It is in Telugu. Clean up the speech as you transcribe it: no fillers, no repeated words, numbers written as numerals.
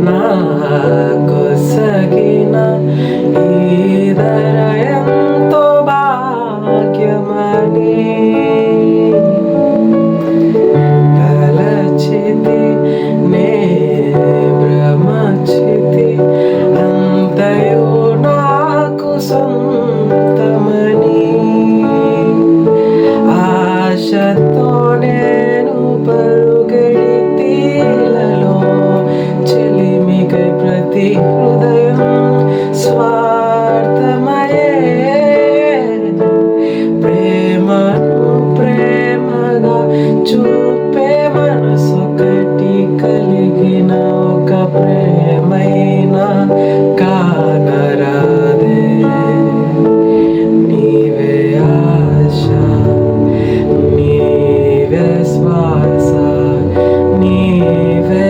నాకు సగిన ఈ ధర ఎంతో భాగ్యమని తలచితి నే భ్రమచితి అంతయు నాకు సొంతమని ఆశతో నేను పరుగెడితీలలో చెలిమికై ప్రతి హృదయం స్వార్థమయే ప్రేమను ప్రేమగా చూపే మనసొకటి కలిగిన ఒక ప్రేమైనా కానరాదే నీవే ఆశ నీవే శ్వాస నీవే